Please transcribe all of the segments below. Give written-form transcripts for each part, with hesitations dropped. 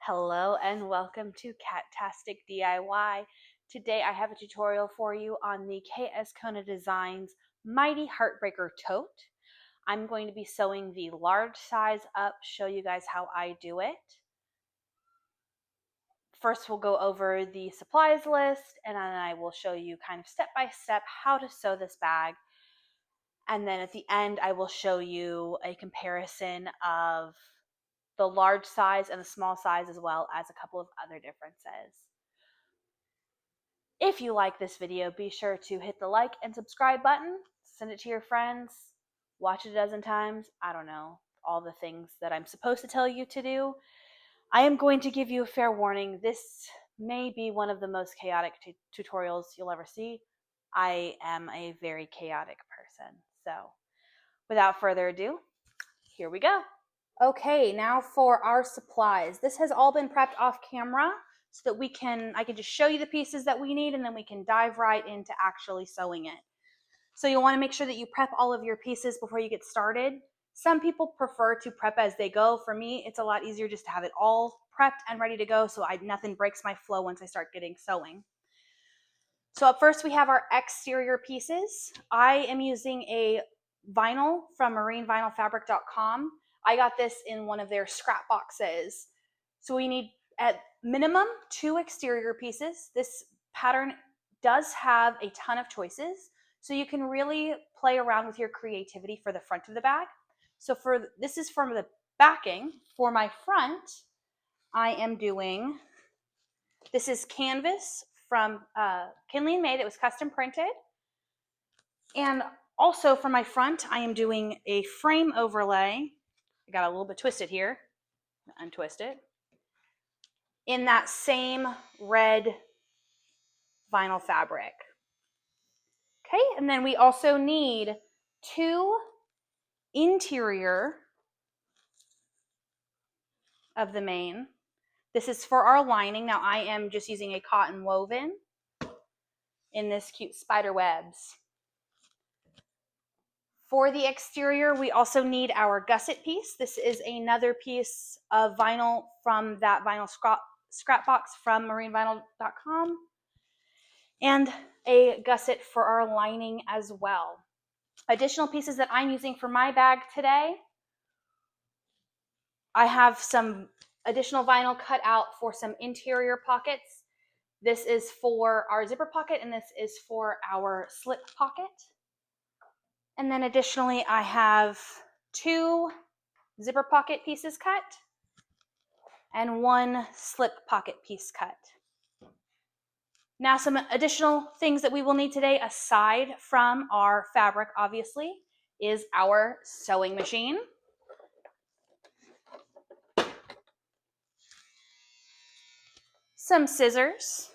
Hello and welcome to Catastic DIY. Today I have a tutorial for you on the Azcona Designs Mighty Heartbreaker Tote. I'm going to be sewing the large size up, show you guys how I do it. First we'll go over the supplies list and then I will show you kind of step by step how to sew this bag. And then at the end I will show you a comparison of the large size and the small size, as well as a couple of other differences. If you like this video, be sure to hit the like and subscribe button, send it to your friends, watch it a dozen times. I don't know, all the things that I'm supposed to tell you to do. I am going to give you a fair warning. This may be one of the most chaotic tutorials you'll ever see. I am a very chaotic person. So without further ado, here we go. Okay, now for our supplies. This has all been prepped off camera so that I can just show you the pieces that we need and then we can dive right into actually sewing it. So you'll want to make sure that you prep all of your pieces before you get started. Some people prefer to prep as they go. For me, it's a lot easier just to have it all prepped and ready to go so nothing breaks my flow once I start getting sewing. So up first we have our exterior pieces. I am using a vinyl from marinevinylfabric.com. I got this in one of their scrap boxes. So we need at minimum 2 exterior pieces. This pattern does have a ton of choices, so you can really play around with your creativity for the front of the bag. So this is from the backing. For my front, I am doing, this is canvas from Kinley & May that was custom printed. And also for my front, I am doing a frame overlay. I got a little bit twisted here. Untwist it. In that same red vinyl fabric. Okay, and then we also need 2 interior of the main. This is for our lining. Now I am just using a cotton woven in this cute spider webs. For the exterior, we also need our gusset piece. This is another piece of vinyl from that vinyl scrap box from marinevinyl.com, and a gusset for our lining as well. Additional pieces that I'm using for my bag today, I have some additional vinyl cut out for some interior pockets. This is for our zipper pocket and this is for our slip pocket. And then additionally, I have 2 zipper pocket pieces cut and 1 slip pocket piece cut. Now, some additional things that we will need today, aside from our fabric, obviously, is our sewing machine. Some scissors.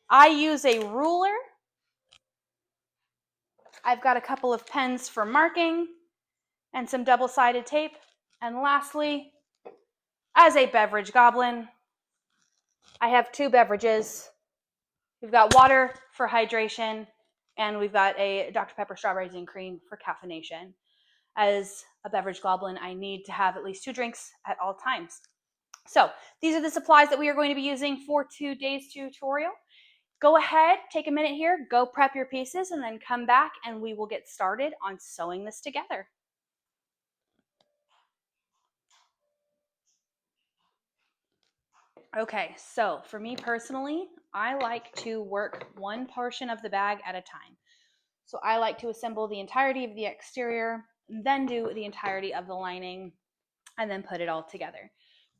I use a ruler. I've got a couple of pens for marking and some double-sided tape. And lastly, as a beverage goblin, I have 2 beverages. We've got water for hydration, and we've got a Dr. Pepper strawberries and cream for caffeination. As a beverage goblin, I need to have at least 2 drinks at all times. So these are the supplies that we are going to be using for today's tutorial. Go ahead, take a minute here, go prep your pieces, and then come back and we will get started on sewing this together. Okay, so for me personally, I like to work one portion of the bag at a time. So I like to assemble the entirety of the exterior, then do the entirety of the lining, and then put it all together.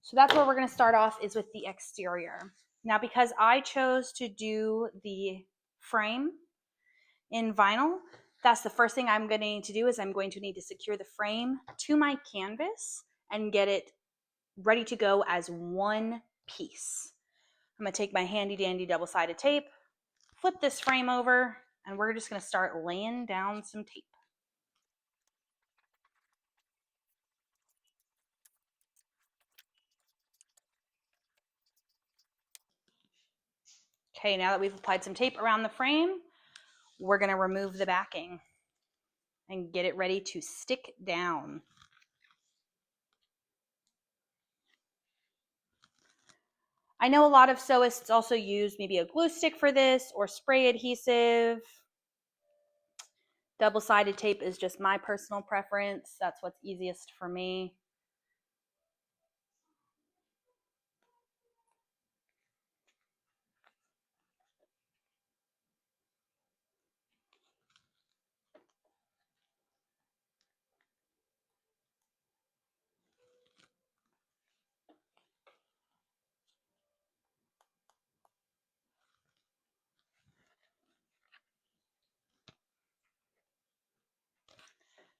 So that's where we're going to start off, is with the exterior. Now, because I chose to do the frame in vinyl, that's the first thing I'm going to need to do, is I'm going to need to secure the frame to my canvas and get it ready to go as one piece. I'm going to take my handy dandy double-sided tape, flip this frame over, and we're just going to start laying down some tape. Okay, now that we've applied some tape around the frame, we're going to remove the backing and get it ready to stick down. I know a lot of sewists also use maybe a glue stick for this or spray adhesive. Double-sided tape is just my personal preference. That's what's easiest for me.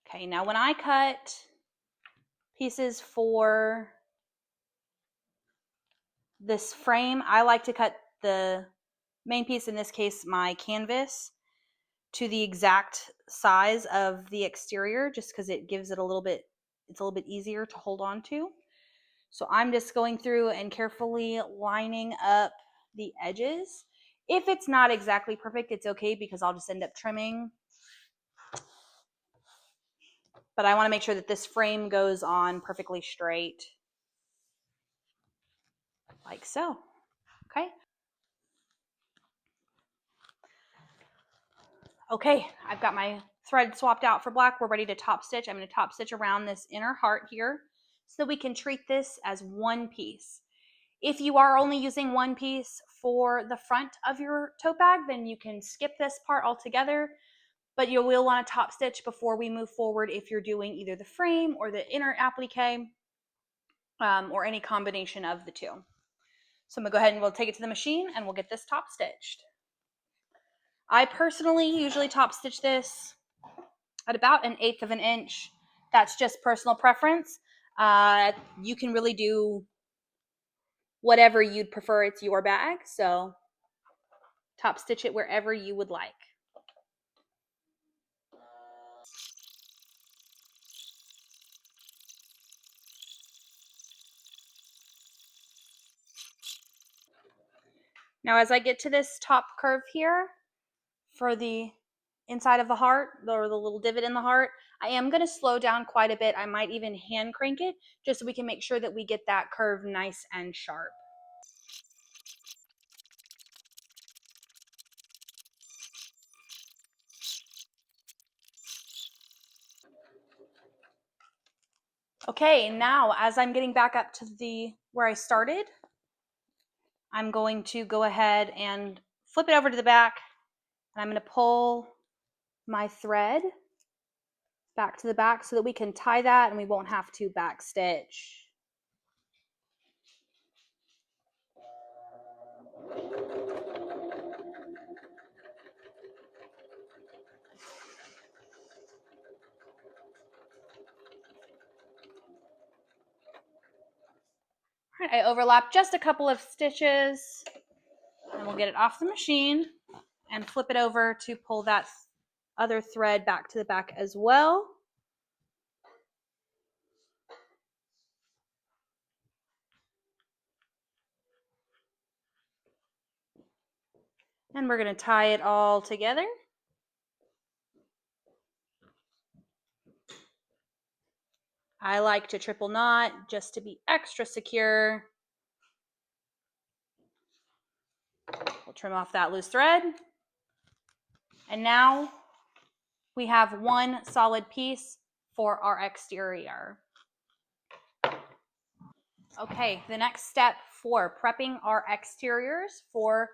Okay, now when I cut pieces for this frame, I like to cut the main piece, in this case my canvas, to the exact size of the exterior, just because it gives it a little bit, it's a little bit easier to hold on to. So I'm just going through and carefully lining up the edges. If it's not exactly perfect, it's okay, because I'll just end up trimming. But I want to make sure that this frame goes on perfectly straight, like so. Okay. Okay, I've got my thread swapped out for black. We're ready to top stitch. I'm going to top stitch around this inner heart here so that we can treat this as one piece. If you are only using one piece for the front of your tote bag, then you can skip this part altogether, but you will want to top stitch before we move forward if you're doing either the frame or the inner applique, or any combination of the two. So I'm going to go ahead and we'll take it to the machine and we'll get this top stitched. I personally usually top stitch this at about 1/8 of an inch. That's just personal preference. You can really do whatever you'd prefer. It's your bag, so top stitch it wherever you would like. Now as I get to this top curve here for the inside of the heart, or the little divot in the heart, I am going to slow down quite a bit. I might even hand crank it just so we can make sure that we get that curve nice and sharp. Okay, now as I'm getting back up to the where I started, I'm going to go ahead and flip it over to the back, and I'm going to pull my thread back to the back so that we can tie that and we won't have to back stitch. All right, I overlap just a couple of stitches, and we'll get it off the machine and flip it over to pull that other thread back to the back as well. And we're going to tie it all together. I like to triple knot just to be extra secure. We'll trim off that loose thread. And now we have one solid piece for our exterior. Okay, the next step for prepping our exteriors for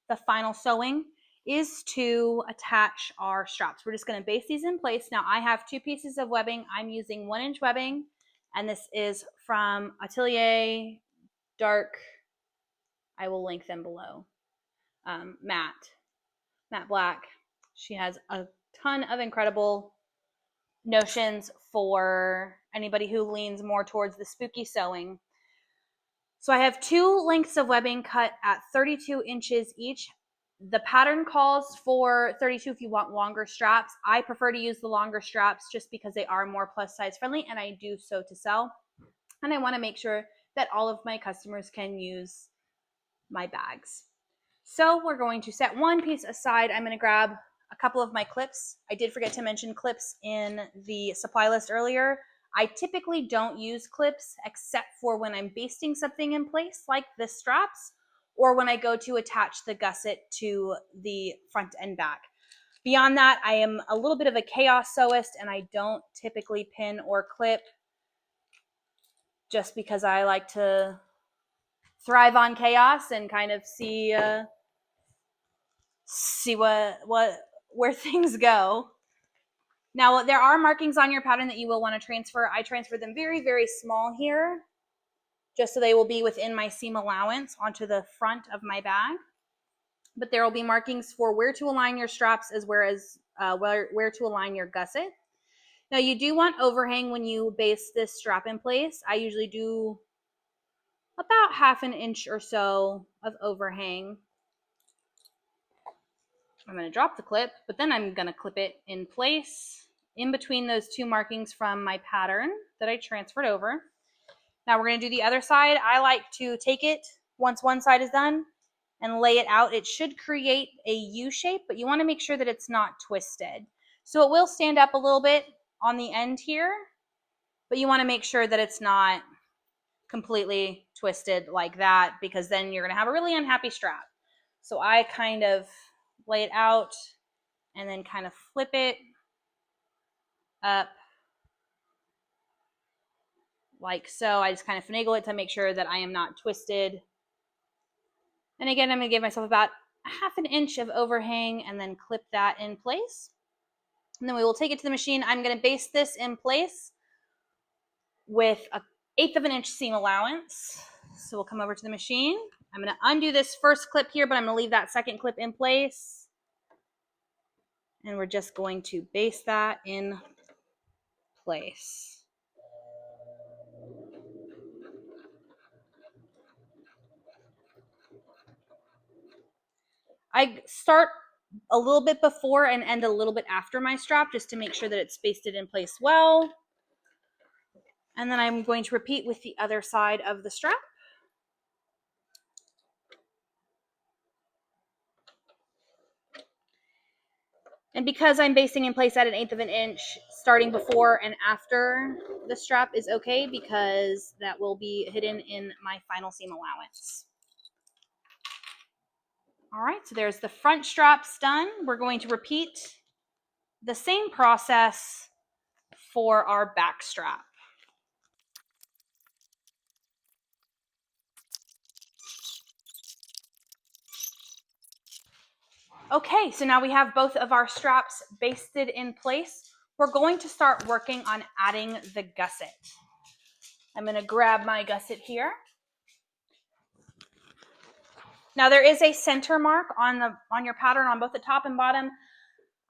the final sewing is to attach our straps. We're just going to base these in place. Now I have 2 pieces of webbing. I'm using 1-inch webbing, and this is from Atelier Dark. I will link them below. Matte Black. She has a ton of incredible notions for anybody who leans more towards the spooky sewing. So I have 2 lengths of webbing cut at 32 inches each. The pattern calls for 32 if you want longer straps. I prefer to use the longer straps just because they are more plus size friendly, and I do sew to sell. And I want to make sure that all of my customers can use my bags. So we're going to set one piece aside. I'm going to grab a couple of my clips. I did forget to mention clips in the supply list earlier. I typically don't use clips except for when I'm basting something in place like the straps, or when I go to attach the gusset to the front and back. Beyond that, I am a little bit of a chaos sewist, and I don't typically pin or clip just because I like to thrive on chaos and kind of see where things go. Now, there are markings on your pattern that you will want to transfer. I transfer them very, very small here, just so they will be within my seam allowance onto the front of my bag. But there will be markings for where to align your straps as well as where to align your gusset. Now, you do want overhang when you base this strap in place. I usually do about 1/2 inch or so of overhang. I'm going to drop the clip, but then I'm going to clip it in place in between those two markings from my pattern that I transferred over. Now we're going to do the other side. I like to take it once one side is done and lay it out. It should create a U shape, but you want to make sure that it's not twisted. So it will stand up a little bit on the end here, but you want to make sure that it's not completely twisted like that, because then you're going to have a really unhappy strap. So I kind of lay it out and then kind of flip it up like so. I just kind of finagle it to make sure that I am not twisted. And again, I'm going to give myself about 1/2 inch of overhang and then clip that in place. And then we will take it to the machine. I'm going to base this in place with a 1/8 inch seam allowance. So we'll come over to the machine. I'm going to undo this first clip here, but I'm going to leave that second clip in place. And we're just going to base that in place. I start a little bit before and end a little bit after my strap just to make sure that it's basted in place well. And then I'm going to repeat with the other side of the strap. And because I'm basting in place at 1/8 inch, starting before and after the strap is okay, because that will be hidden in my final seam allowance. All right, so there's the front straps done. We're going to repeat the same process for our back strap. Okay, so now we have both of our straps basted in place. We're going to start working on adding the gusset. I'm going to grab my gusset here. Now there is a center mark on your pattern on both the top and bottom.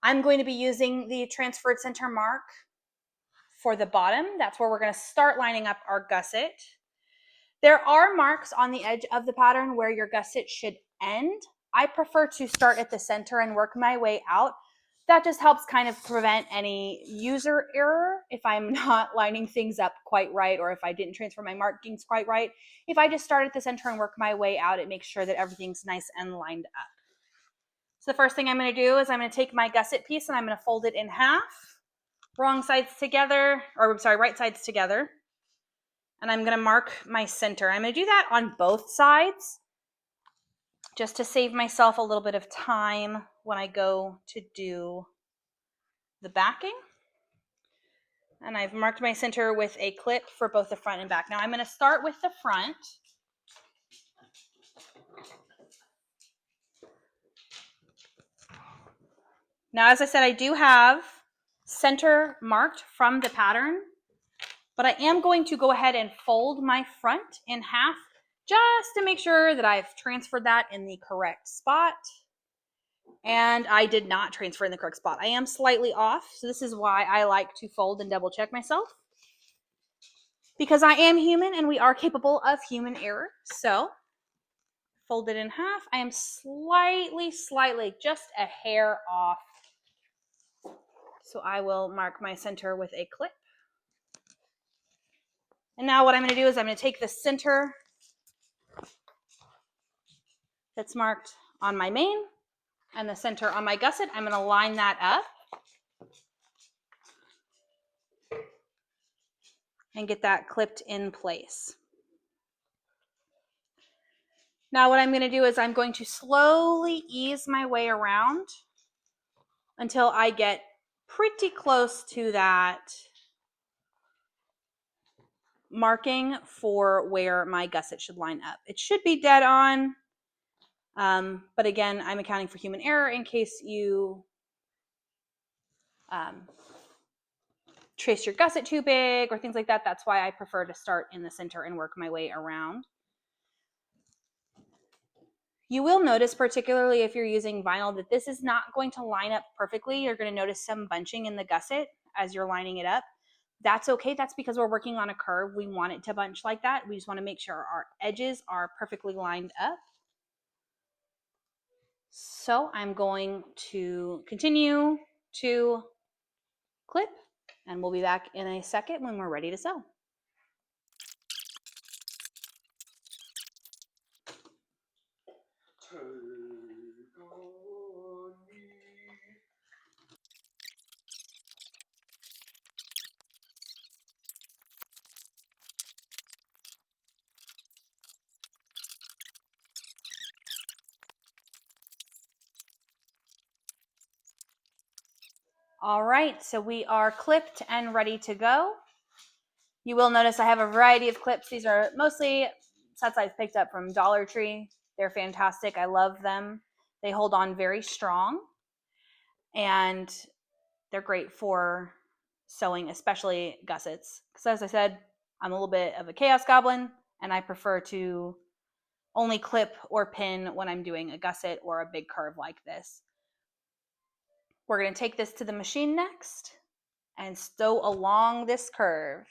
I'm going to be using the transferred center mark for the bottom. That's where we're going to start lining up our gusset. There are marks on the edge of the pattern where your gusset should end. I prefer to start at the center and work my way out. That just helps kind of prevent any user error if I'm not lining things up quite right, or if I didn't transfer my markings quite right. If I just start at the center and work my way out, it makes sure that everything's nice and lined up. So the first thing I'm going to do is I'm going to take my gusset piece and I'm going to fold it in half, right sides together. And I'm going to mark my center. I'm going to do that on both sides just to save myself a little bit of time when I go to do the backing. And I've marked my center with a clip for both the front and back. Now I'm going to start with the front. Now, as I said, I do have center marked from the pattern, but I am going to go ahead and fold my front in half just to make sure that I've transferred that in the correct spot. And I did not transfer in the correct spot. I am slightly off, so this is why I like to fold and double check myself, because I am human and we are capable of human error. So fold it in half. I am slightly, just a hair off. So I will mark my center with a clip. And now what I'm going to do is I'm going to take the center that's marked on my main and the center on my gusset. I'm going to line that up. and get that clipped in place. Now what I'm going to do is I'm going to slowly ease my way around until I get pretty close to that marking for where my gusset should line up. It should be dead on, but again, I'm accounting for human error in case you trace your gusset too big or things like that. That's why I prefer to start in the center and work my way around. You will notice, particularly if you're using vinyl, that this is not going to line up perfectly. You're going to notice some bunching in the gusset as you're lining it up. That's okay. That's because we're working on a curve. We want it to bunch like that. We just want to make sure our edges are perfectly lined up. So I'm going to continue to clip, and we'll be back in a second when we're ready to sew. All right, so we are clipped and ready to go. You will notice I have a variety of clips. These are mostly sets I've picked up from Dollar Tree. They're fantastic. I love them. They hold on very strong, and they're great for sewing, especially gussets. Because as I said, I'm a little bit of a chaos goblin, and I prefer to only clip or pin when I'm doing a gusset or a big curve like this. We're going to take this to the machine next and sew along this curve.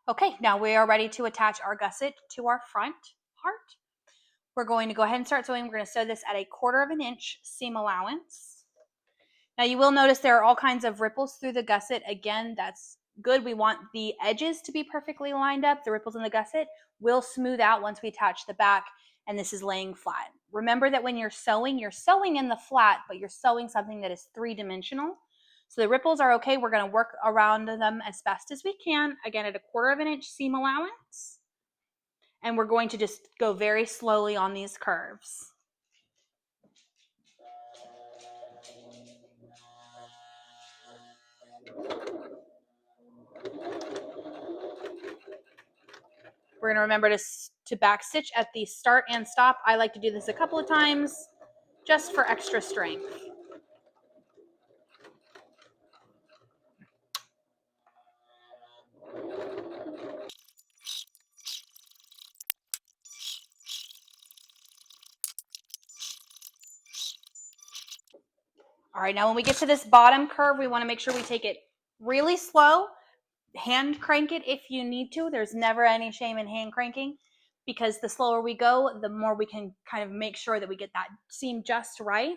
Okay, now we are ready to attach our gusset to our front part. We're going to go ahead and start sewing. We're going to sew this at 1/4 inch seam allowance. Now you will notice there are all kinds of ripples through the gusset. Again, that's good. We want the edges to be perfectly lined up. The ripples in the gusset will smooth out once we attach the back, and this is laying flat. Remember that when you're sewing in the flat, but you're sewing something that is 3-dimensional. So the ripples are okay. We're going to work around them as best as we can. Again, at 1/4 inch seam allowance. And we're going to just go very slowly on these curves. We're going to remember to back stitch at the start and stop. I like to do this a couple of times just for extra strength. All right, now when we get to this bottom curve, we want to make sure we take it really slow. Hand crank it if you need to. There's never any shame in hand cranking, because the slower we go, the more we can kind of make sure that we get that seam just right.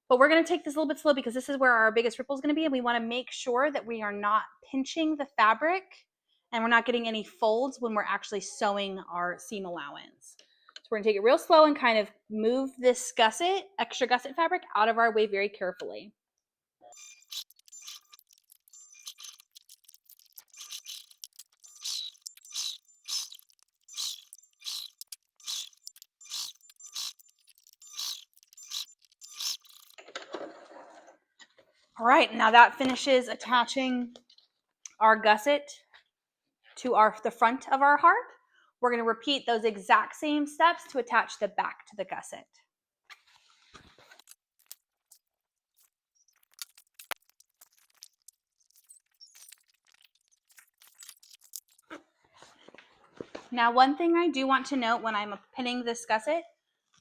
But we're going to take this a little bit slow because this is where our biggest ripple is going to be, and we want to make sure that we are not pinching the fabric and we're not getting any folds when we're actually sewing our seam allowance. So we're going to take it real slow and kind of move this extra gusset fabric out of our way very carefully. All right, now that finishes attaching our gusset to the front of our heart. We're going to repeat those exact same steps to attach the back to the gusset. Now, one thing I do want to note when I'm pinning this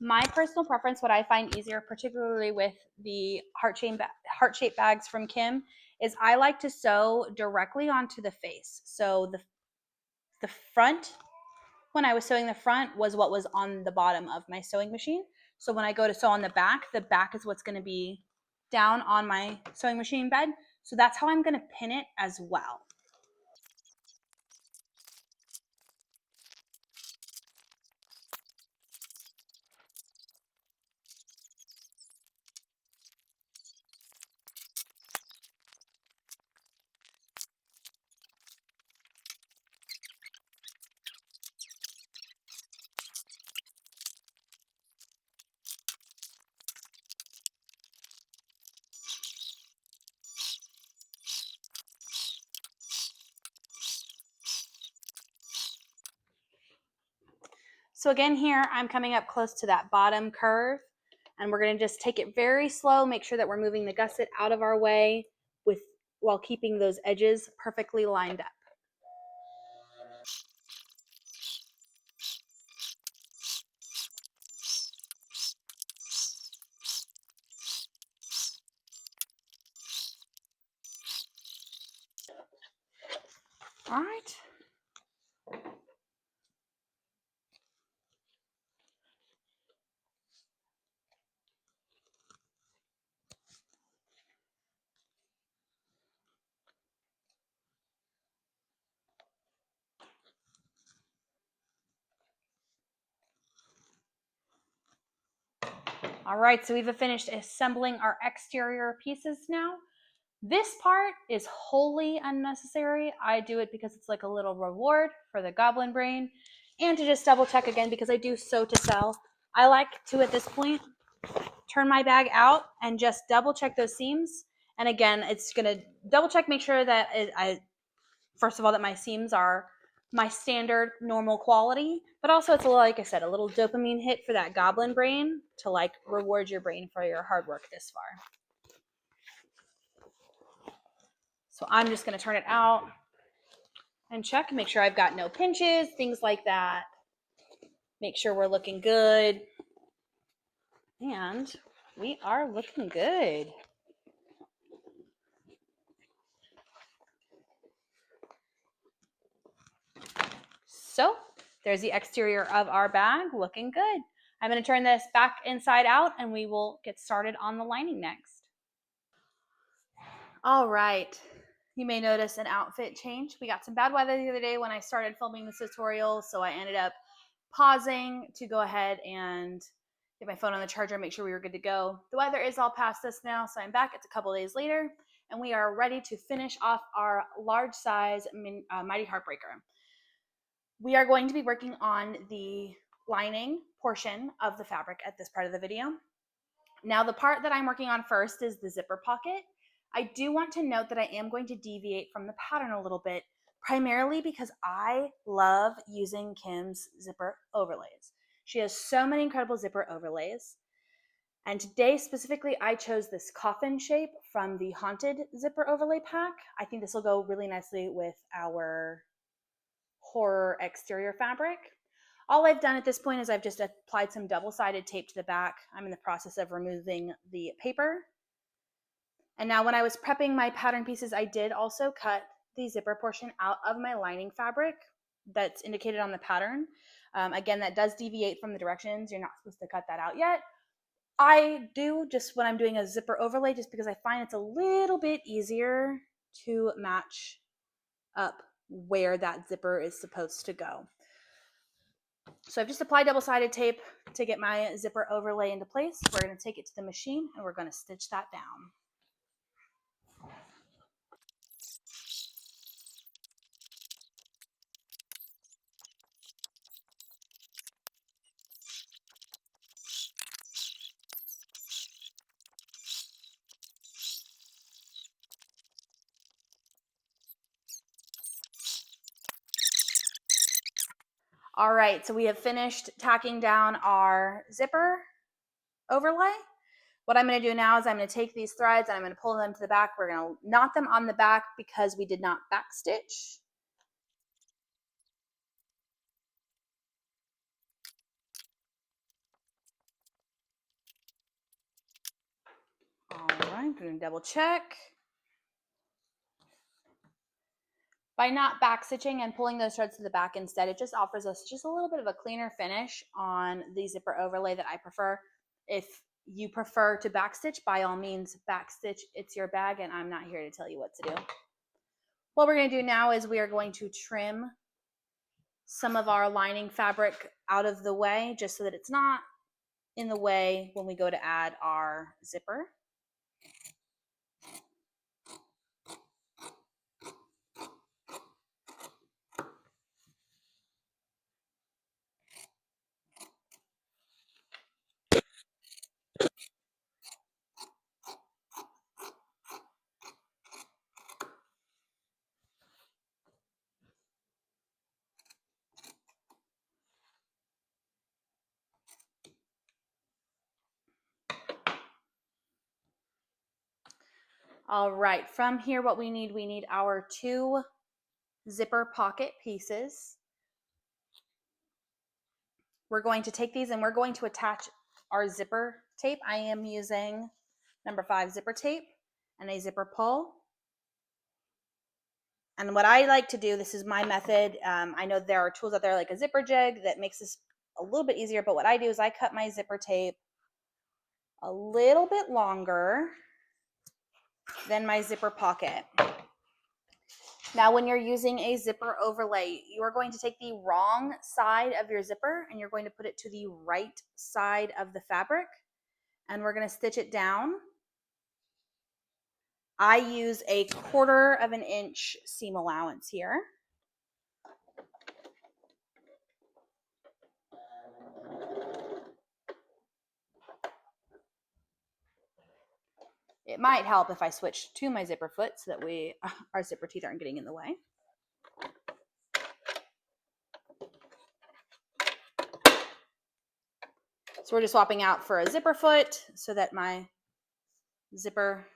my personal preference, what I find easier, particularly with the heart-shaped bags from Kim, is I like to sew directly onto the face. So the front, when I was sewing the front, was what was on the bottom of my sewing machine. So when I go to sew on the back is what's going to be down on my sewing machine bed. So that's how I'm going to pin it as well. So again here, I'm coming up close to that bottom curve, and we're going to just take it very slow, make sure that we're moving the gusset out of our way while keeping those edges perfectly lined up. All right. All right, so we've finished assembling our exterior pieces now. This part is wholly unnecessary. I do it because it's like a little reward for the goblin brain, and to just double check again because I do sew to sell. I like to, at this point, turn my bag out and just double check those seams. And again, it's gonna double check, make sure that first of all, that my seams are my standard normal quality, but also it's a, like I said, a little dopamine hit for that goblin brain to like reward your brain for your hard work this far. So I'm just going to turn it out and check, make sure I've got no pinches, things like that. Make sure we're looking good. And we are looking good. So there's the exterior of our bag looking good. I'm going to turn this back inside out and we will get started on the lining next. All right. You may notice an outfit change. We got some bad weather the other day when I started filming this tutorial, so I ended up pausing to go ahead and get my phone on the charger and make sure we were good to go. The weather is all past us now, so I'm back. It's a couple days later, and we are ready to finish off our large size Mighty Heartbreaker. We are going to be working on the lining portion of the fabric at this part of the video. Now, the part that I'm working on first is the zipper pocket. I do want to note that I am going to deviate from the pattern a little bit, primarily because I love using Kim's zipper overlays. She has so many incredible zipper overlays. And today specifically, I chose this coffin shape from the Haunted zipper overlay pack. I think this will go really nicely with our horror exterior fabric. All I've done at this point is I've just applied some double-sided tape to the back. I'm in the process of removing the paper. And now when I was prepping my pattern pieces, I did also cut the zipper portion out of my lining fabric that's indicated on the pattern. Again, that does deviate from the directions. You're not supposed to cut that out yet. I do just when I'm doing a zipper overlay, just because I find it's a little bit easier to match up where that zipper is supposed to go. So I've just applied double-sided tape to get my zipper overlay into place. We're going to take it to the machine and we're going to stitch that down. All right, so we have finished tacking down our zipper overlay. What I'm going to do now is I'm going to take these threads and I'm going to pull them to the back. We're going to knot them on the back because we did not backstitch. All right, I'm going to double check. By not back stitching and pulling those threads to the back instead, it just offers us just a little bit of a cleaner finish on the zipper overlay that I prefer. If you prefer to backstitch, by all means, backstitch. It's your bag, and I'm not here to tell you what to do. What we're going to do now is we are going to trim some of our lining fabric out of the way, just so that it's not in the way when we go to add our zipper. All right, from here, what we need our 2 zipper pocket pieces. We're going to take these and we're going to attach our zipper tape. I am using number 5 zipper tape and a zipper pull. And what I like to do, this is my method. I know there are tools out there like a zipper jig that makes this a little bit easier, but what I do is I cut my zipper tape a little bit longer than my zipper pocket. Now, when you're using a zipper overlay, you are going to take the wrong side of your zipper and you're going to put it to the right side of the fabric, and we're going to stitch it down. I use a 1/4 inch seam allowance here. It might help if I switch to my zipper foot so that our zipper teeth aren't getting in the way. So we're just swapping out for a zipper foot so that my zipper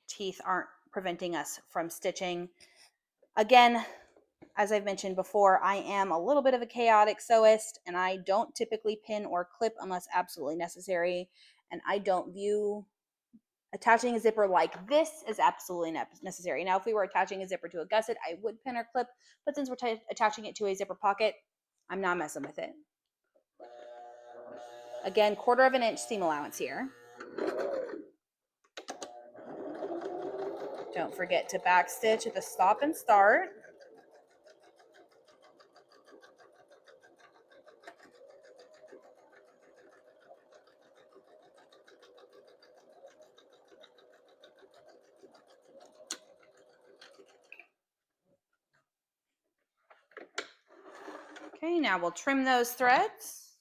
teeth aren't preventing us from stitching. Again, as I've mentioned before, I am a little bit of a chaotic sewist and I don't typically pin or clip unless absolutely necessary. And I don't view attaching a zipper like this is absolutely necessary. Now, if we were attaching a zipper to a gusset, I would pin or clip, but since we're attaching it to a zipper pocket, I'm not messing with it. Again, 1/4 inch seam allowance here. Don't forget to back stitch at the stop and start. Okay, now we'll trim those threads.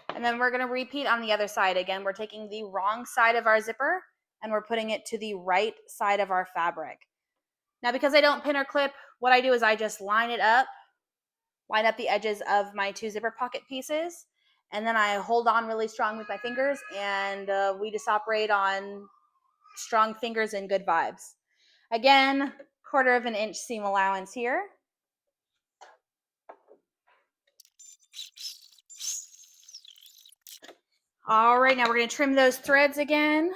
And then we're going to repeat on the other side. Again, we're taking the wrong side of our zipper and we're putting it to the right side of our fabric. Now, because I don't pin or clip, what I do is I just line up the edges of my 2 zipper pocket pieces, and then I hold on really strong with my fingers, and we just operate on strong fingers and good vibes. Again, 1/4 inch seam allowance here. All right, now we're going to trim those threads again.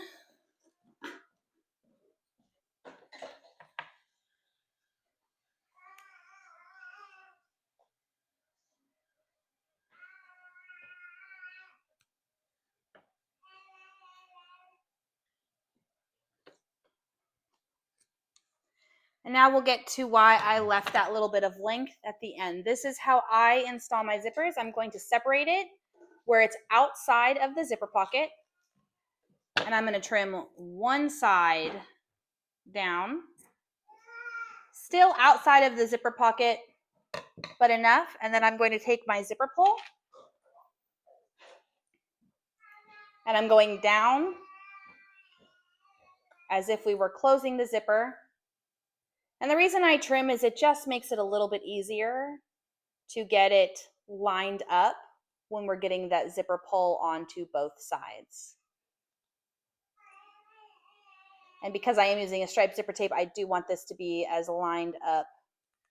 And now we'll get to why I left that little bit of length at the end. This is how I install my zippers. I'm going to separate it where it's outside of the zipper pocket. And I'm going to trim one side down. Still outside of the zipper pocket, but enough. And then I'm going to take my zipper pull. And I'm going down as if we were closing the zipper. And the reason I trim is it just makes it a little bit easier to get it lined up when we're getting that zipper pull onto both sides. And because I am using a striped zipper tape, I do want this to be as lined up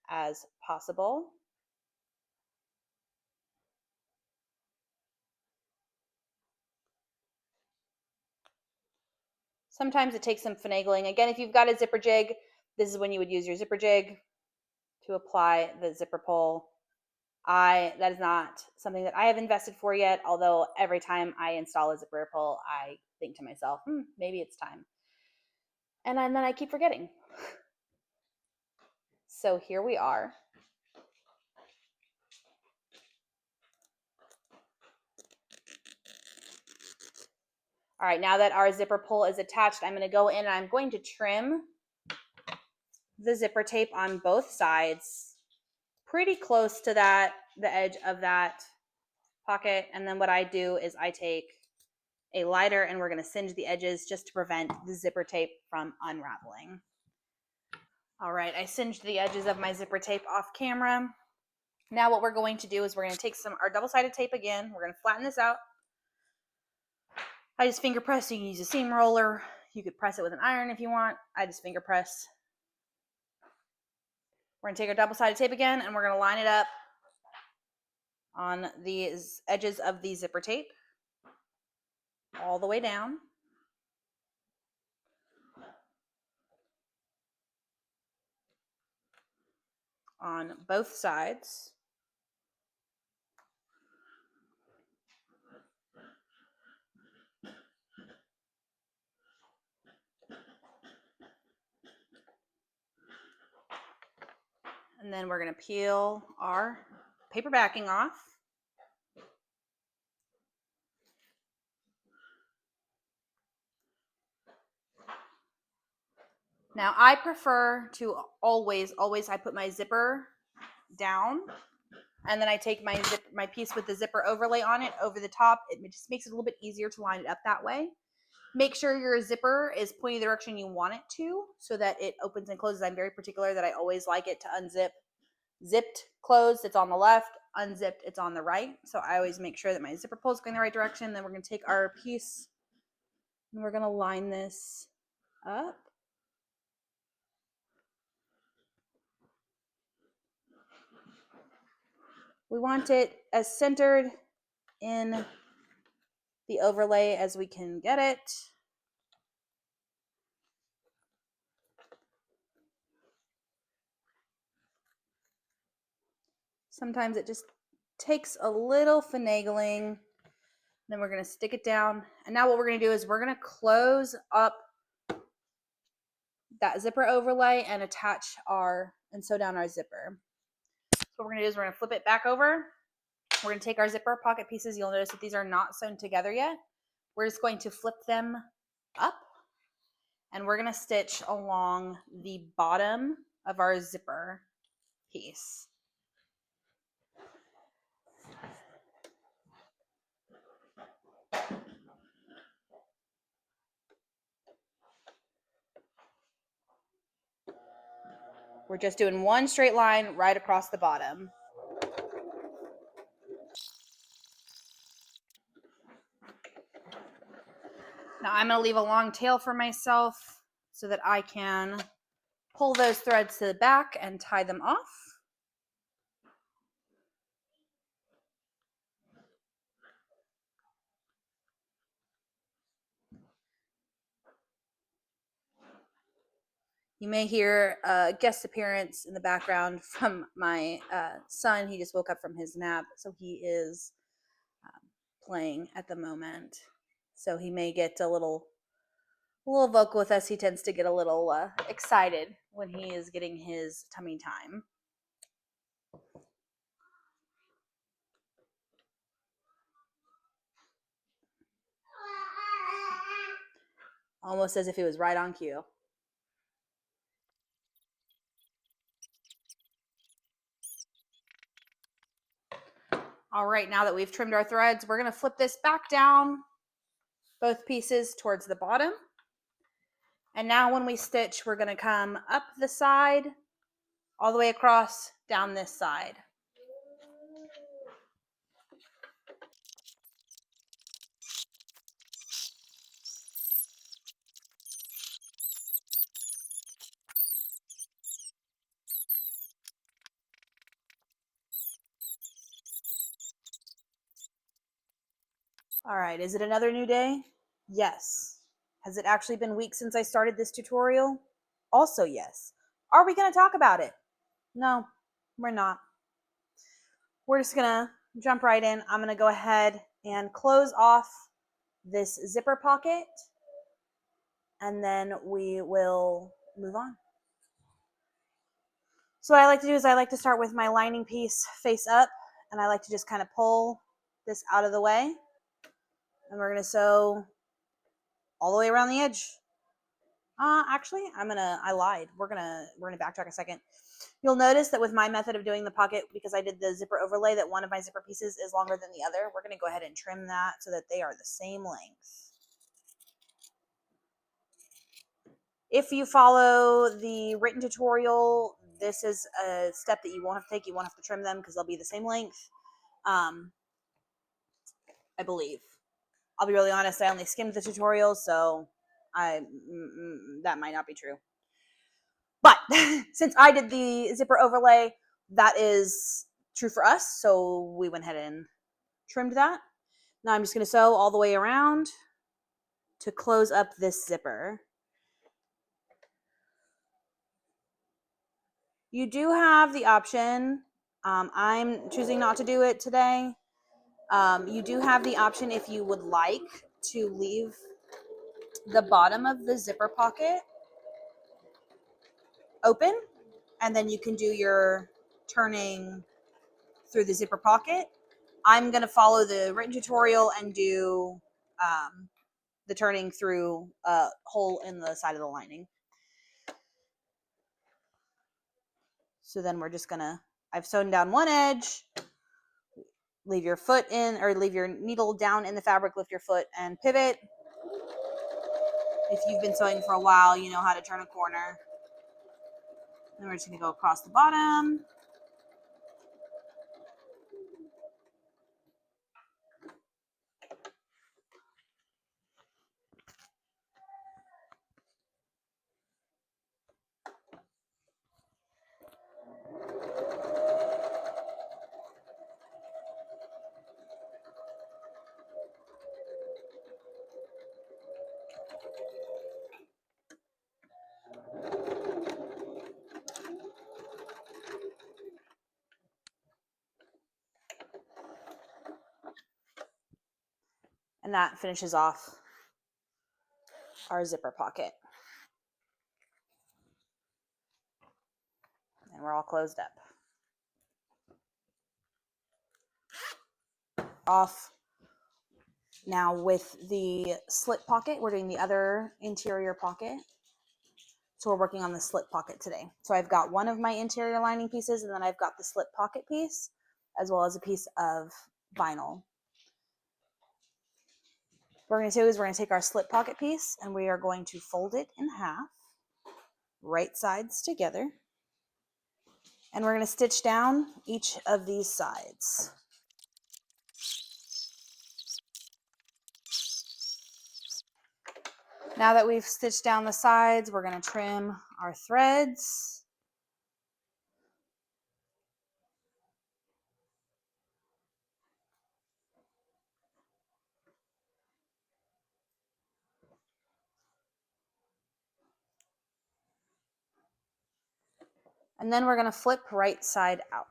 as possible. Sometimes it takes some finagling. Again, if you've got a zipper jig, this is when you would use your zipper jig to apply the zipper pull. That is not something that I have invested for yet, although every time I install a zipper pull, I think to myself, maybe it's time. And then I keep forgetting. So here we are. All right, now that our zipper pull is attached, I'm going to go in and I'm going to trim the zipper tape on both sides pretty close to the edge of that pocket. And then what I do is I take a lighter and we're going to singe the edges just to prevent the zipper tape from unraveling. All right, I singed the edges of my zipper tape off camera. Now what we're going to do is we're going to take our double-sided tape again. We're going to flatten this out. I just finger press. You can use a seam roller. You could press it with an iron if you want. I just finger press. We're going to take our double-sided tape again, and we're going to line it up on the edges of the zipper tape all the way down. On both sides. And then we're going to peel our paper backing off. Now I prefer to always I put my zipper down, and then I take my piece with the zipper overlay on it over the top. It just makes it a little bit easier to line it up that way. Make sure your zipper is pointing the direction you want it to so that it opens and closes. I'm very particular that I always like it to unzip. Zipped closed, it's on the left. Unzipped, it's on the right. So I always make sure that my zipper pull is going the right direction. Then we're going to take our piece and we're going to line this up. We want it as centered in the overlay as we can get it. Sometimes it just takes a little finagling. Then we're going to stick it down. And now what we're going to do is we're going to close up that zipper overlay and and sew down our zipper. So what we're going to do is we're going to flip it back over. We're going to take our zipper pocket pieces. You'll notice that these are not sewn together yet. We're just going to flip them up, and we're going to stitch along the bottom of our zipper piece. We're just doing one straight line right across the bottom. Now I'm going to leave a long tail for myself so that I can pull those threads to the back and tie them off. You may hear a guest appearance in the background from my son. He just woke up from his nap, so he is playing at the moment. So he may get a little vocal with us. He tends to get a little excited when he is getting his tummy time. Almost as if he was right on cue. All right, now that we've trimmed our threads, we're going to flip this back down, both pieces towards the bottom. And now when we stitch, we're going to come up the side, all the way across, down this side. All right, is it another new day? Yes. Has it actually been weeks since I started this tutorial? Also yes. Are we going to talk about it? No, we're not. We're just going to jump right in. I'm going to go ahead and close off this zipper pocket, and then we will move on. So what I like to do is I like to start with my lining piece face up, and I like to just kind of pull this out of the way. And we're going to sew all the way around the edge. Actually, I lied. We're gonna backtrack a second. You'll notice that with my method of doing the pocket, because I did the zipper overlay, that one of my zipper pieces is longer than the other. We're gonna go ahead and trim that so that they are the same length. If you follow the written tutorial, this is a step that you won't have to take. You won't have to trim them because they'll be the same length. I believe. I'll be really honest, I only skimmed the tutorial, so that might not be true. But since I did the zipper overlay, that is true for us, so we went ahead and trimmed that. Now I'm just going to sew all the way around to close up this zipper. You do have the option, I'm choosing not to do it today. You do have the option, if you would like, to leave the bottom of the zipper pocket open, and then you can do your turning through the zipper pocket. I'm going to follow the written tutorial and do the turning through a hole in the side of the lining. So then we're just going to, I've sewn down one edge, leave your foot in, or leave your needle down in the fabric, lift your foot and pivot. If you've been sewing for a while, you know how to turn a corner. Then we're just going to go across the bottom. And that finishes off our zipper pocket. And we're all closed up. Off. Now with the slip pocket, we're doing the other interior pocket. So we're working on the slip pocket today. So I've got one of my interior lining pieces, and then I've got the slip pocket piece, as well as a piece of vinyl. What we're going to do is we're going to take our slip pocket piece and we are going to fold it in half, right sides together. And we're going to stitch down each of these sides. Now that we've stitched down the sides, we're going to trim our threads. And then we're going to flip right side out.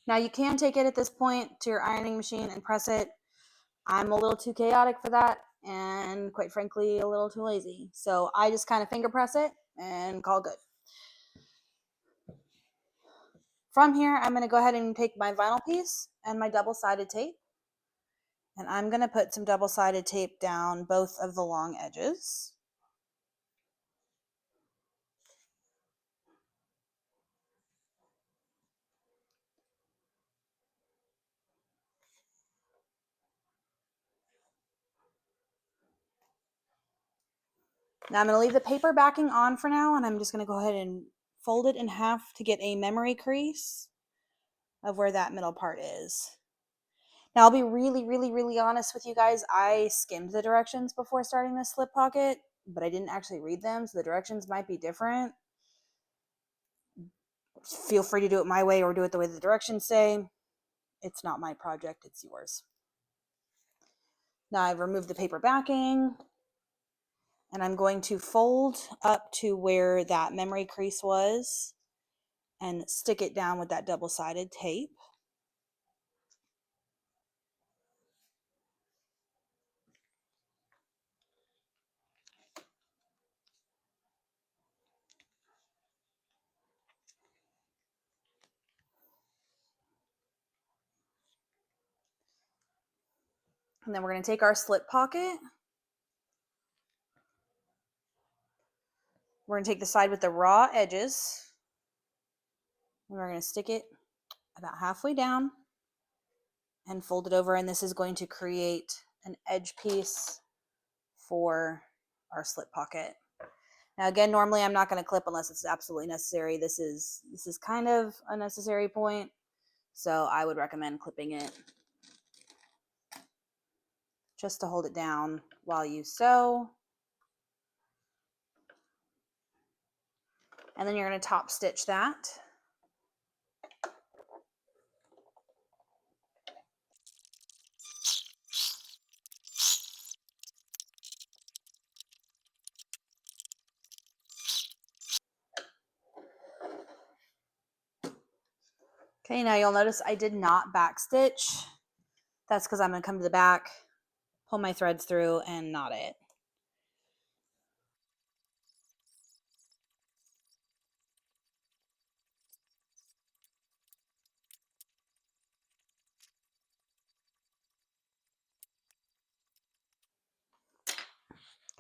Now you can take it at this point to your ironing machine and press it. I'm a little too chaotic for that, and quite frankly, a little too lazy. So I just kind of finger press it and call good. From here, I'm going to go ahead and take my vinyl piece and my double-sided tape. And I'm going to put some double-sided tape down both of the long edges. Now I'm going to leave the paper backing on for now, and I'm just going to go ahead and fold it in half to get a memory crease of where that middle part is. Now I'll be really honest with you guys. I skimmed the directions before starting this slip pocket, but I didn't actually read them, so the directions might be different. Feel free to do it my way or do it the way the directions say. It's not my project, it's yours. Now I've removed the paper backing, and I'm going to fold up to where that memory crease was and stick it down with that double-sided tape. And then we're going to take our slip pocket. We're going to take the side with the raw edges, and we're going to stick it about halfway down and fold it over, and this is going to create an edge piece for our slip pocket. Now again, normally I'm not going to clip unless it's absolutely necessary. This is kind of a necessary point, so I would recommend clipping it just to hold it down while you sew. And then you're going to top stitch that. Okay, now you'll notice I did not back stitch. That's because I'm going to come to the back, pull my threads through, and knot it.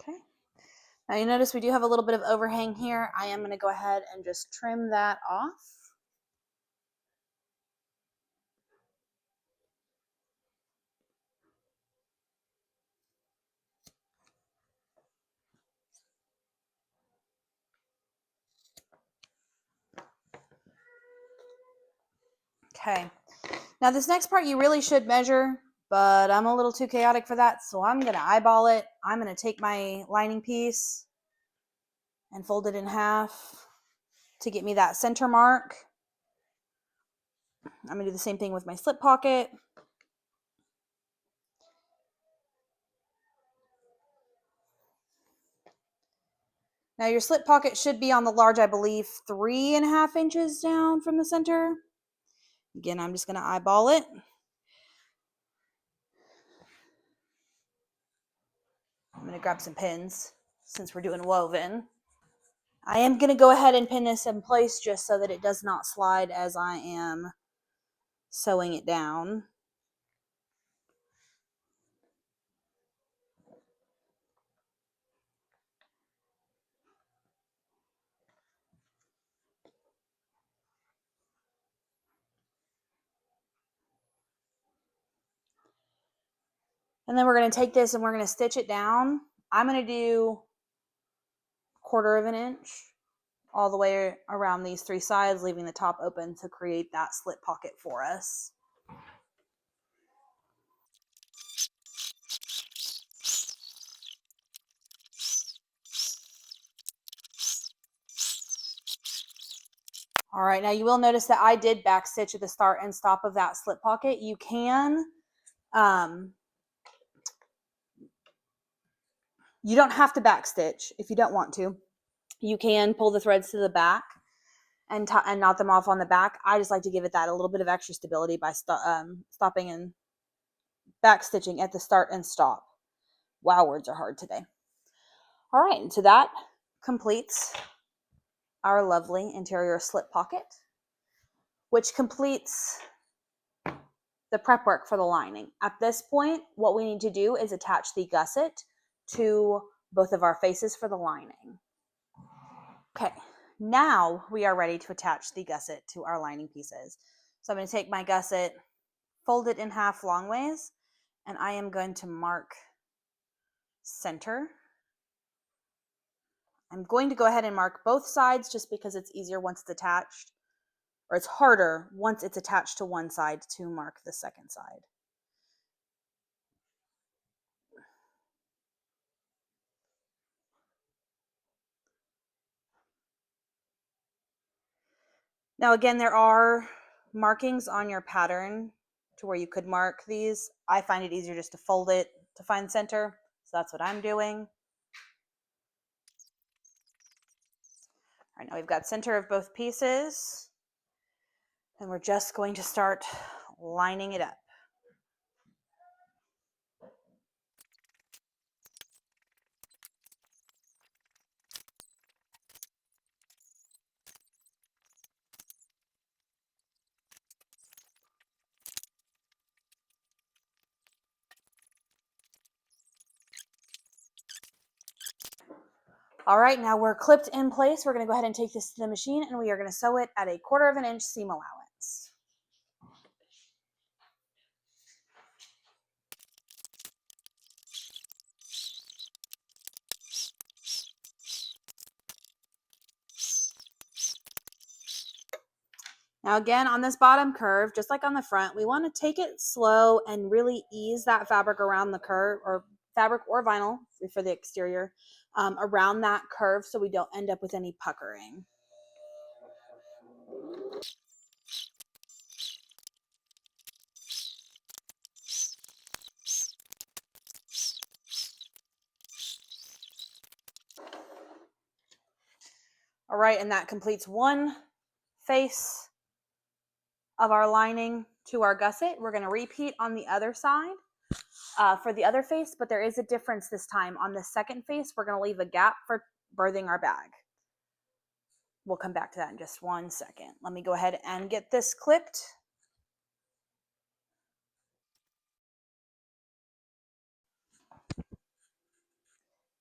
Okay. Now you notice we do have a little bit of overhang here. I am going to go ahead and just trim that off. Okay. Now this next part you really should measure, but I'm a little too chaotic for that, so I'm going to eyeball it. I'm going to take my lining piece and fold it in half to get me that center mark. I'm going to do the same thing with my slip pocket. Now your slip pocket should be on the large, I believe, 3.5 inches down from the center. Again, I'm just going to eyeball it. I'm going to grab some pins since we're doing woven. I am going to go ahead and pin this in place just so that it does not slide as I am sewing it down. And then we're going to take this and we're going to stitch it down. I'm going to do 1/4 inch all the way around these 3 sides, leaving the top open to create that slip pocket for us. All right, now you will notice that I did back stitch at the start and stop of that slip pocket. You can, you don't have to back stitch if you don't want to. You can pull the threads to the back and knot them off on the back. I just like to give it that a little bit of extra stability by stopping and back stitching at the start and stop. Wow, words are hard today. All right, and so that completes our lovely interior slip pocket, which completes the prep work for the lining. At this point, what we need to do is attach the gusset to both of our faces for the lining. Okay, now we are ready to attach the gusset to our lining pieces. So I'm going to take my gusset, fold it in half long ways, and I am going to mark center. I'm going to go ahead and mark both sides just because it's easier once it's attached, or it's harder once it's attached to one side to mark the second side. Now again, there are markings on your pattern to where you could mark these. I find it easier just to fold it to find center, so that's what I'm doing. All right, now we've got center of both pieces, and we're just going to start lining it up. All right, now we're clipped in place. We're going to go ahead and take this to the machine, and we are going to sew it at a 1/4 inch seam allowance. Now again, on this bottom curve, just like on the front, we want to take it slow and really ease that fabric around the curve, or fabric or vinyl for the exterior, around that curve so we don't end up with any puckering. All right, and that completes one face of our lining to our gusset. We're going to repeat on the other side for the other face, but there is a difference this time. On the second face, we're going to leave a gap for birthing our bag. We'll come back to that in just 1 second. Let me go ahead and get this clipped.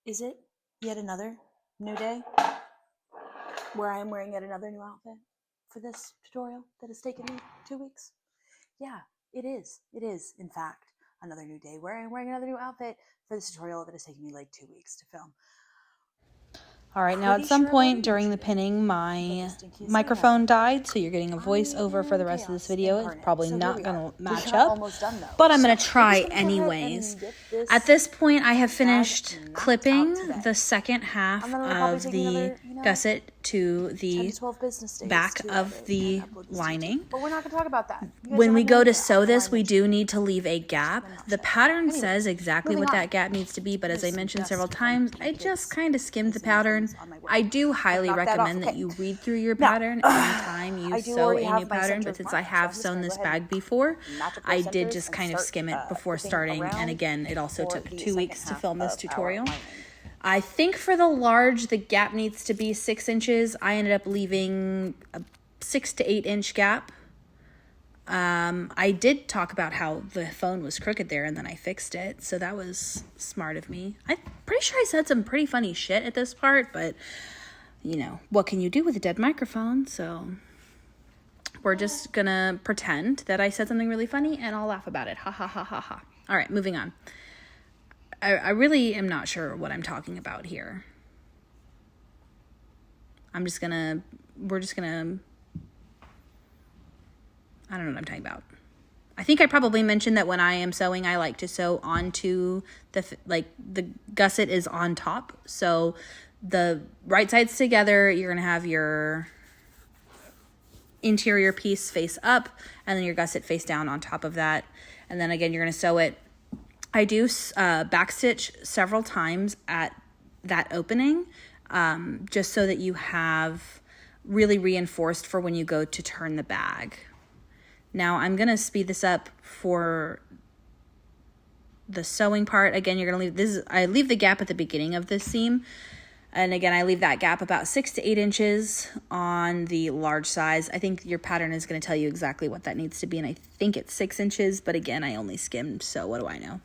Is it yet another new day where I am wearing yet another new outfit for this tutorial that has taken me 2 weeks? Yeah, it is. It is, in fact, another new day where I'm wearing another new outfit for this tutorial that has taken me like 2 weeks to film. All right, now at some point during the pinning, my microphone died, so you're getting a voiceover for the rest of this video. It's probably not going to match up, but I'm going to try anyways. At this point, I have finished clipping the second half of the gusset to the back of the lining. But we're not going to talk about that. When we go to sew this, we do need to leave a gap. The pattern says exactly what that gap needs to be, but as I mentioned several times, I just kind of skimmed the pattern. I do highly recommend that you read through your pattern anytime you sew a new pattern, but since I have sewn this bag before, I did just kind of skim it before starting, and again, it also took 2 weeks to film this tutorial. I think for the large, the gap needs to be 6 inches. I ended up leaving a 6 to 8 inch gap. I did talk about how the phone was crooked there and then I fixed it. So that was smart of me. I'm pretty sure I said some pretty funny shit at this part, but you know, what can you do with a dead microphone? So we're just gonna pretend that I said something really funny and I'll laugh about it. Ha ha ha ha ha. All right, moving on. I really am not sure what I'm talking about here. we're just gonna, I don't know what I'm talking about. I think I probably mentioned that when I am sewing, I like to sew onto the gusset is on top. So the right sides together, you're going to have your interior piece face up and then your gusset face down on top of that. And then again, you're going to sew it. I do backstitch several times at that opening, just so that you have really reinforced for when you go to turn the bag. Now I'm going to speed this up for the sewing part. Again, you're going to leave this. I leave the gap at the beginning of this seam. And again, I leave that gap about 6 to 8 inches on the large size. I think your pattern is going to tell you exactly what that needs to be. And I think it's 6 inches, but again, I only skimmed. So what do I know?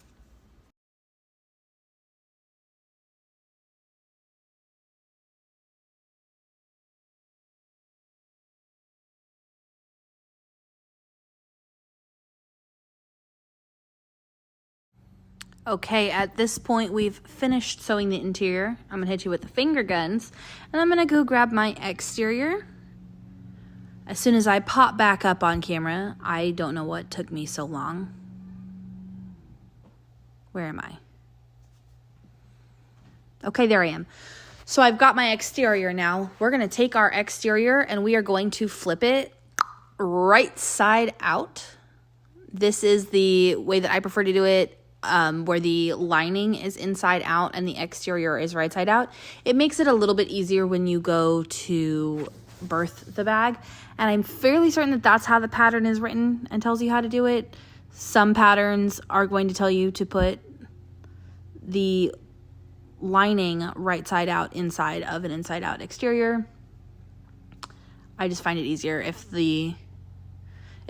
Okay, at this point, we've finished sewing the interior. I'm gonna hit you with the finger guns, and I'm gonna go grab my exterior. As soon as I pop back up on camera, I don't know what took me so long. Where am I? Okay, there I am. So I've got my exterior now. We're gonna take our exterior and we are going to flip it right side out. This is the way that I prefer to do it. Where the lining is inside out and the exterior is right side out. It makes it a little bit easier when you go to birth the bag. And I'm fairly certain that that's how the pattern is written and tells you how to do it. Some patterns are going to tell you to put the lining right side out inside of an inside out exterior. I just find it easier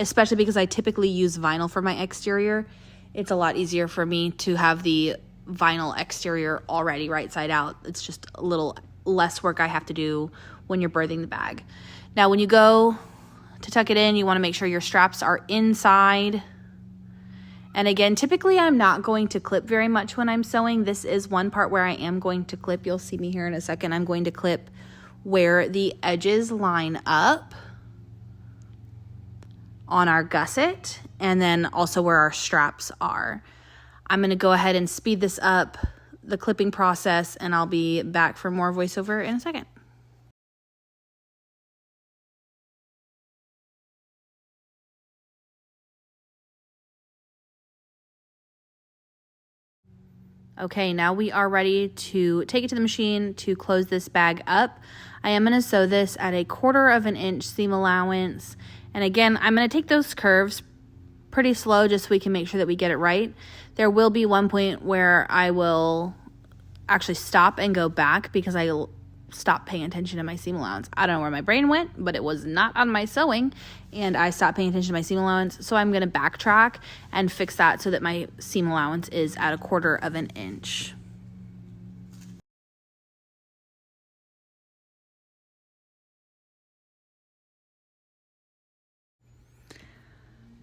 especially because I typically use vinyl for my exterior. It's a lot easier for me to have the vinyl exterior already right side out. It's just a little less work I have to do when you're birthing the bag. Now, when you go to tuck it in, you want to make sure your straps are inside. And again, typically I'm not going to clip very much when I'm sewing. This is one part where I am going to clip. You'll see me here in a second. I'm going to clip where the edges line up. on our gusset, and then also where our straps are. I'm going to go ahead and speed this up, the clipping process, and I'll be back for more voiceover in a second. Okay, now we are ready to take it to the machine to close this bag up. I am going to sew this at 1/4 inch seam allowance. And again, I'm going to take those curves pretty slow just so we can make sure that we get it right. There will be one point where I will actually stop and go back because I stopped paying attention to my seam allowance. I don't know where my brain went, but it was not on my sewing, and I stopped paying attention to my seam allowance. So I'm going to backtrack and fix that so that my seam allowance is at 1/4 inch.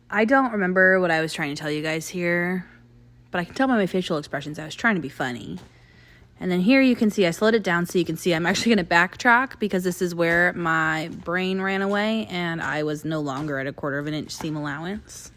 I don't remember what I was trying to tell you guys here, but I can tell by my facial expressions I was trying to be funny. And then here you can see I slowed it down so you can see I'm actually going to backtrack because this is where my brain ran away and I was no longer at 1/4 inch seam allowance.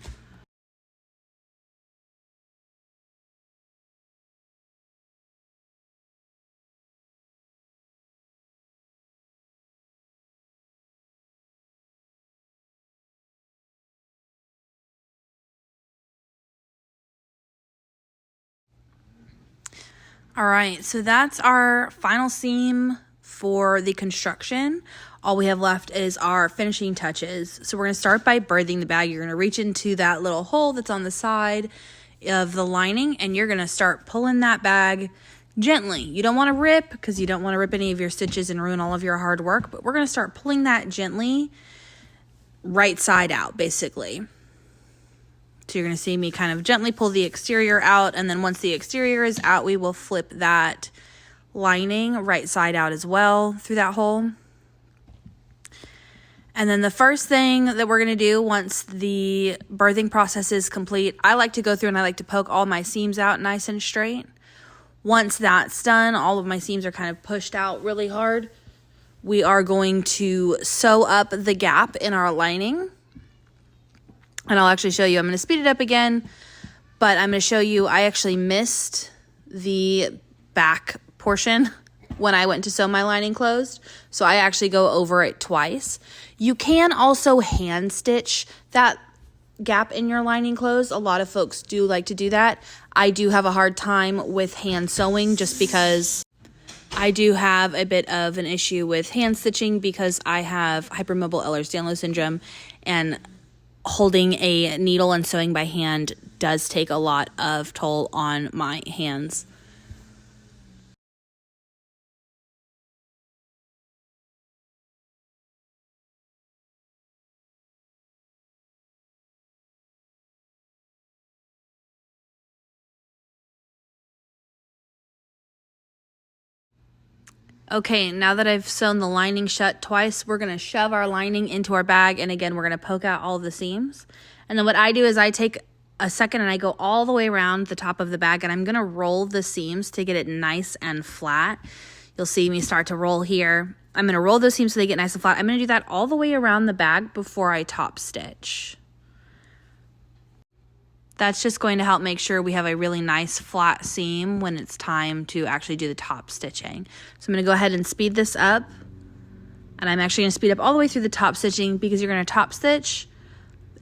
All right, so that's our final seam for the construction. All we have left is our finishing touches. So we're going to start by birthing the bag. You're going to reach into that little hole that's on the side of the lining, and you're going to start pulling that bag gently. You don't want to rip because you don't want to rip any of your stitches and ruin all of your hard work, but we're going to start pulling that gently right side out, basically. So you're going to see me kind of gently pull the exterior out, and then once the exterior is out, we will flip that lining right side out as well through that hole. And then the first thing that we're going to do once the birthing process is complete, I like to go through and I like to poke all my seams out nice and straight. Once that's done, all of my seams are kind of pushed out really hard. We are going to sew up the gap in our lining. And I'll actually show you, I'm going to speed it up again, but I'm going to show you, I actually missed the back portion when I went to sew my lining closed. So I actually go over it twice. You can also hand stitch that gap in your lining closed. A lot of folks do like to do that. I do have a hard time with hand sewing just because I do have a bit of an issue with hand stitching because I have hypermobile Ehlers-Danlos syndrome, and holding a needle and sewing by hand does take a lot of toll on my hands. Okay, now that I've sewn the lining shut twice, we're going to shove our lining into our bag, and again, we're going to poke out all the seams. And then what I do is I take a second and I go all the way around the top of the bag, and I'm going to roll the seams to get it nice and flat. You'll see me start to roll here. I'm going to roll those seams so they get nice and flat. I'm going to do that all the way around the bag before I top stitch. That's just going to help make sure we have a really nice flat seam when it's time to actually do the top stitching. So I'm going to go ahead and speed this up. And I'm actually going to speed up all the way through the top stitching because you're going to top stitch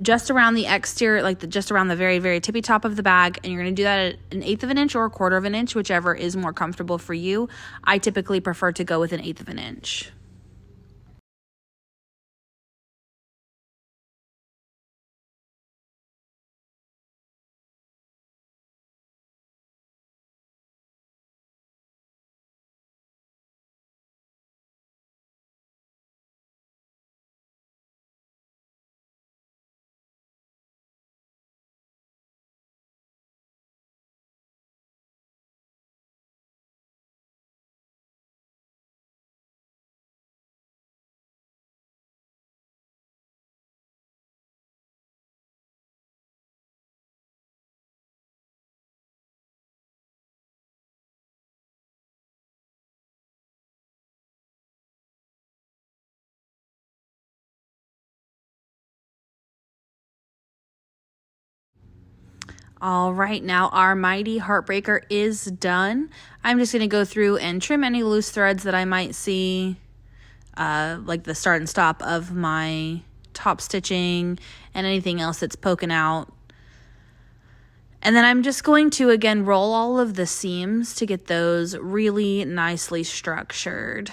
just around the exterior, like just around the very, very tippy top of the bag. And you're going to do that at 1/8 inch or 1/4 inch, whichever is more comfortable for you. I typically prefer to go with 1/8 inch. All right, now our Mighty Heartbreaker is done. I'm just going to go through and trim any loose threads that I might see, like the start and stop of my top stitching and anything else that's poking out. And then I'm just going to, again, roll all of the seams to get those really nicely structured.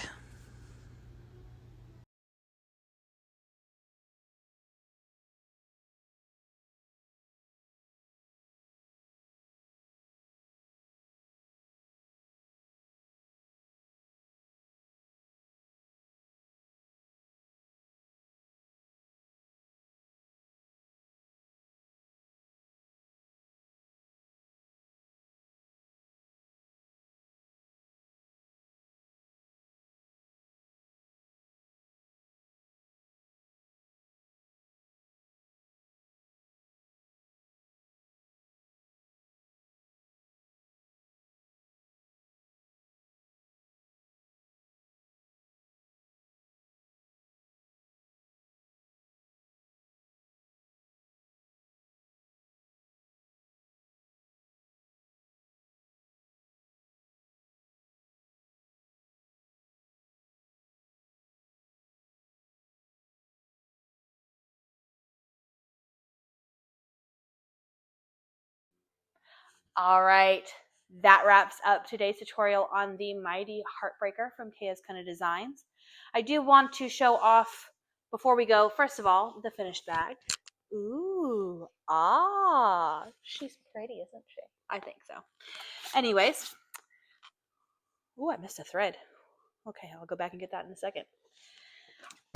All right, that wraps up today's tutorial on the Mighty Heartbreaker from Azcona Designs. I do want to show off, before we go, first of all, the finished bag. Ooh, she's pretty, isn't she? I think so. Anyways, ooh, I missed a thread. Okay, I'll go back and get that in a second.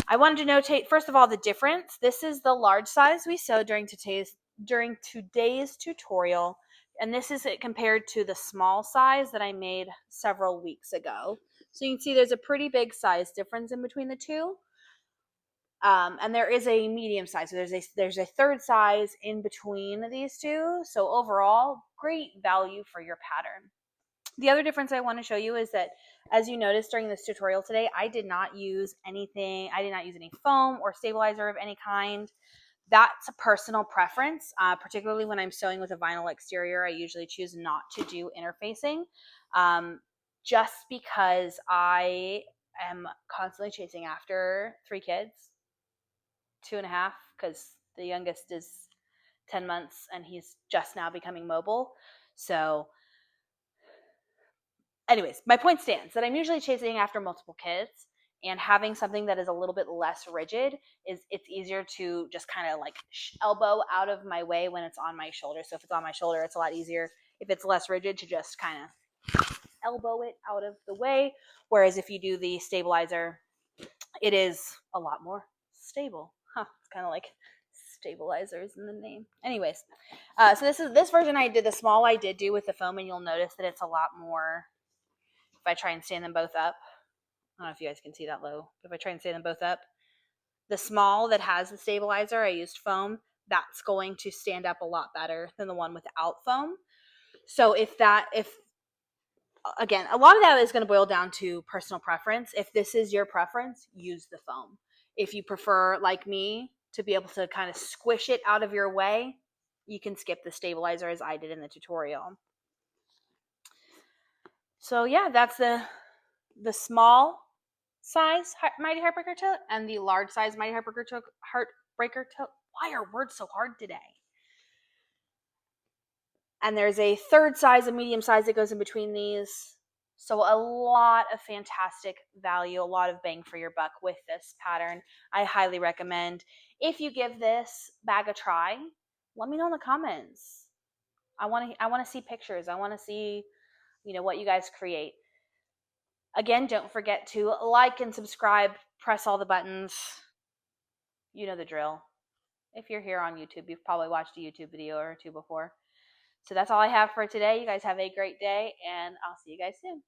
I wanted to notate, first of all, the difference. This is the large size we sewed during today's tutorial, and this is it compared to the small size that I made several weeks ago. So you can see there's a pretty big size difference in between the two. And there is a medium size. So there's a third size in between these two. So overall, great value for your pattern. The other difference I want to show you is that, as you noticed during this tutorial today, I did not use anything. I did not use any foam or stabilizer of any kind. That's a personal preference, particularly when I'm sewing with a vinyl exterior. I usually choose not to do interfacing, just because I am constantly chasing after 3 kids, 2.5, because the youngest is 10 months and he's just now becoming mobile. So anyways, my point stands that I'm usually chasing after multiple kids, and having something that is a little bit less rigid it's easier to just kind of like elbow out of my way when it's on my shoulder. So if it's on my shoulder, it's a lot easier. If it's less rigid, to just kind of elbow it out of the way. Whereas if you do the stabilizer, it is a lot more stable. It's kind of like stabilizers in the name. Anyways, so this version I did, the small I did do with the foam, and you'll notice that it's a lot more. If I try and stand them both up, I don't know if you guys can see that low, but if I try and stand them both up, the small that has the stabilizer, I used foam, that's going to stand up a lot better than the one without foam. So again, a lot of that is going to boil down to personal preference. If this is your preference, use the foam. If you prefer, like me, to be able to kind of squish it out of your way, you can skip the stabilizer as I did in the tutorial. So yeah, that's the small size Mighty Heartbreaker Tote and the large size Mighty Heartbreaker Tote. Why are words so hard today? And there's a third size, a medium size that goes in between these. So a lot of fantastic value, a lot of bang for your buck with this pattern. I highly recommend. If you give this bag a try, let me know in the comments. I want to see pictures. I want to see, what you guys create. Again, don't forget to like and subscribe, press all the buttons. You know the drill. If you're here on YouTube, you've probably watched a YouTube video or two before. So that's all I have for today. You guys have a great day, and I'll see you guys soon.